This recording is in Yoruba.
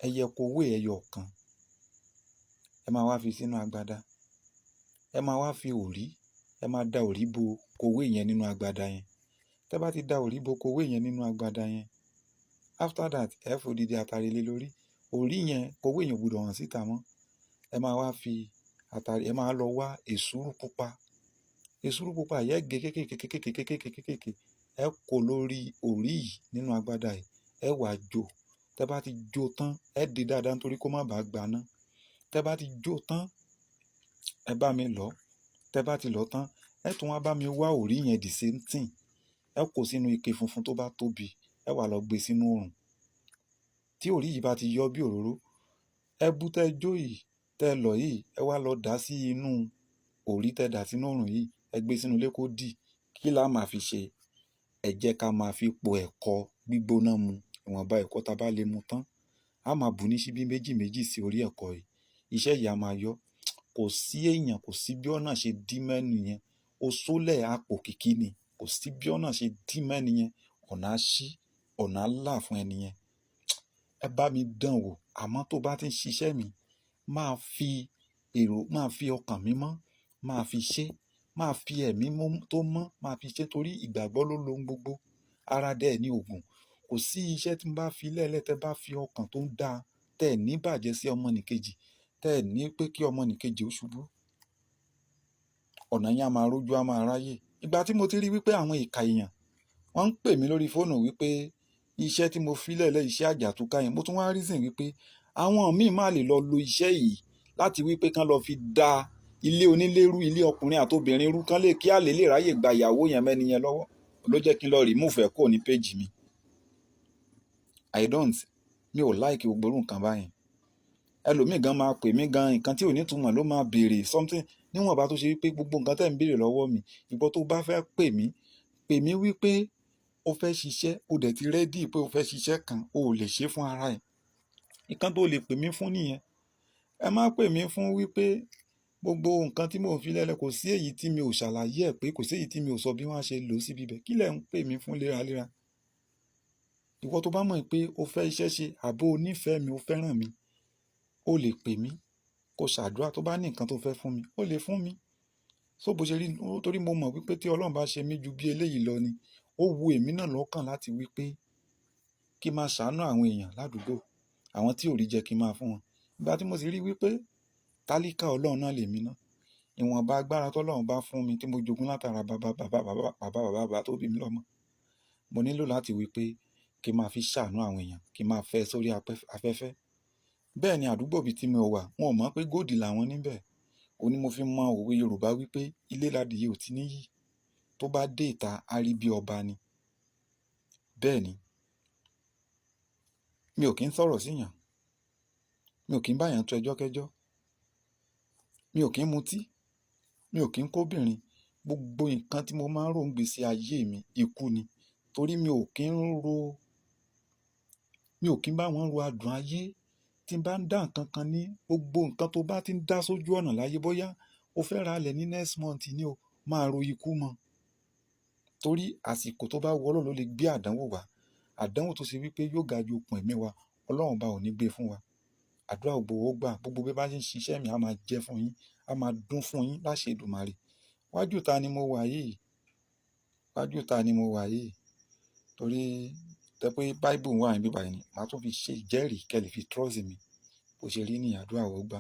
ẹ yẹ kówé ẹyọ kan, ẹ máa wá fi sínú agbada, ẹ máa wá fi òrí, ẹ máa da òrí bo kówé yẹn nínú agbada yẹn. Tẹ́ bá ti da òrí bo kówé yẹn nínú agbada yẹn, after that ẹ fòdìdí àtàrí lé lórí. Òrí yẹn kówé yẹn ò gbọdọ̀ hàn síta mọ́. Ẹ máa wá fi àtàrí, ẹ máa lọ wá èsúrú pupa. Èsúrú pupa yẹn gé kékékékékékékékékéké, ẹ kó lórí òrí yìí nínú agbada yìí, ẹ wá jó. Tẹ́ bá ti jó tán, ẹ dè dáadáa nítorí kó má bàa gbaná. Tẹ́ bá ti jó tán, ẹ bá mi lọ̀. Tẹ́ bá ti lọ̀ tán, ẹ tún wá bá mi wá òrí yẹn the same thing. Ẹ kó sínú ike funfun tó bá tóbi, ẹ wá lọ gbé sínú oòrùn. Tí òrí yìí bá ti yọ bí òróró, ẹbu tẹ́ jó yìí, tẹ́ lọ̀ yìí, ẹ wá lọ dà sí inú òrí tẹ́ dà sínú oòrùn yìí, ẹ gbé sínú ilé kó dì. Kí la máa fi ṣe? Ẹ jẹ́ ká máa fi po ẹ̀kọ gbígbóná mu. Ìwọ̀nba ẹ̀kọ tá bá lè mu tán, a máa bù ní ṣíbí méjì méjì sí orí ẹ̀kọ yìí. Iṣẹ́ yìí a máa yọ. Kò sí èèyàn, kò sí bí ọ̀nà ṣe dí mẹ́nu yẹn. Osole àpò kìkì ni. Kò sí bí ọ̀nà ṣe dí mẹ́nu yẹn. Ọ̀nà á ṣí, ọ̀nà á là fún ẹni yẹn. Ẹ bá mi dán wò. Àmọ́ tó bá ti ń ṣiṣẹ́ mi, máa fi ọkàn mímọ́, máa fi ṣe, máa fi ẹ̀mí tó mọ́, máa fi ṣe torí ìgbàgbọ́ ló lohun gbogbo. Ara dẹ̀ ní òògùn. Kò sí iṣẹ́ tí mo bá fi lẹ́lẹ̀ tẹ́ bá fi ọkàn tó ń da, tẹ́ ẹ̀ ní bàjẹ́ sí ọmọnìkejì, tẹ́ ẹ̀ ní pé kí ọmọnìkejì ó ṣubú. Ọ̀nà yẹn a máa rójú, a máa ráyè. Ìgbà tí mo ti rí wípé àwọn ìka èèyàn, wọ́n ń pè mí lórí fóònù wípé iṣẹ́ tí mo fi lẹ́lẹ̀, iṣẹ́ àjàtúká yẹn, mo tún wá reason wípé àwọn míì máa lè lọ lo iṣẹ́ yìí láti wípé kán lọ fi da ilé onílérú, ilé ọkùnrin àtobìnrin rú, kán lè kí àlè lè ráyè gba ìyàwó yẹn mẹ́ni yẹn lọ́wọ́. Ló jẹ́ kí n lọ remove ẹ̀ kúrò ní page mi. Mi ò like gbogbo irú nǹkan báyẹn. Ẹlòmíì gan máa pè mí gan, nǹkan tí ò ní túmọ̀ ló máa béèrè something. Níwọ̀n bá tó ṣe wípé gbogbo nǹkan tẹ́ ń béèrè lọ́wọ́ mi, ìgbọ́ tó bá fẹ́ pè mí wípé o fẹ́ ṣiṣẹ́, o dẹ̀ ti ready pé o fẹ́ ṣiṣẹ́ kan, o ò lè ṣe fún ara ẹ̀. Nǹkan tó lè pè mí fún nìyẹn. Ẹ má pè mí fún wípé gbogbo nǹkan tí mò ń fi lẹ́lẹ̀, kò sí èyí tí mi ò ṣàlàyé ẹ̀ pé, kò sí èyí tí mi ò sọ bí wọ́n á ṣe lò ó síbi bẹ̀. Kí lẹ̀ ń pè mí fún léraléra? Ìwọ tó bá mọ̀ pé o fẹ́ iṣẹ́ ṣe, àbó o nífẹ̀ẹ́ mi, o fẹ́ràn mi, o lè pè mí, kó ṣàdúrà. Tó bá ní nǹkan tó fẹ́ fún mi, o lè fún mi. So bó ṣe rí, torí mo mọ̀ wípé tí Ọlọ́run bá ṣe mí ju bí eléyìí lọ ni, ó wu èmi náà lọ́kàn láti wípé kí n máa ṣàánú àwọn èèyàn ládùúgbò, àwọn tí ò rí jẹ kí n máa fún wọn. Ìgbà tí mo sì rí wípé tálíkà Ọlọ́run náà lèmi náà, ìwọ̀nba agbára tọ́lọ́run bá fún mi tí mo jogún látara bàbá tó bí mi lọ́mọ, mo nílò láti wípé kí n máa fi ṣàánú àwọn èèyàn, kí n máa fẹ́ sórí afẹ́fẹ́. Bẹ́ẹ̀ ni àdúgbò bíi tí mo wà, wọn ò mọ̀ pé góòdì làwọn níbẹ̀. Ó ní mo fi mọ òwe Yorùbá wípé ilé ládìyẹ ò ti níyì, tó bá dé ìta á rí bí ọba ni. Bẹ́ẹ̀ ni, mi ò kí ń sọ̀rọ̀ síyàn, mi ò kí ń báyàn tó ẹjọ́ kẹ́jọ́, mi ò kí ń mutí, mi ò kí ń kóbìnrin. Gbogbo nǹkan tí mo máa ń rò ń gbèsè ayé mi ikú ni, torí mi ò kí ń bá wọn ro adùn ayé. Tí n bá ń dá nǹkan kan ní gbogbo nǹkan tó bá ti ń dá sójú ọ̀nà láyé, bóyá o fẹ́ ra ilẹ̀ ní next month ni o, máa ro ikú mọ́. Torí àsìkò tó bá wù Ọlọ́run ló lè gbé àdánwò wá. Àdánwò tó ṣe wípé yóò ga ju okùn ẹ̀mí wa, Ọlọ́run bá ò ní gbé fún wa. Àdúrà gbogbo gbà, gbogbo bí bá ṣe ń ṣiṣẹ́ mi, a máa jẹ́ fún yín, a máa dún fún yín láṣẹ Èdùmàrè. Wájú ta ni mo wà yìí? Wájú ta ni mo wà yìí? Torí tẹ́ pé Bible wà níbí báyìí ni, màá tún fi ṣe ìjẹ́rìí kẹ́ lè fi trust mi. Bó ṣe rí ní àdúrà wọ́gbà.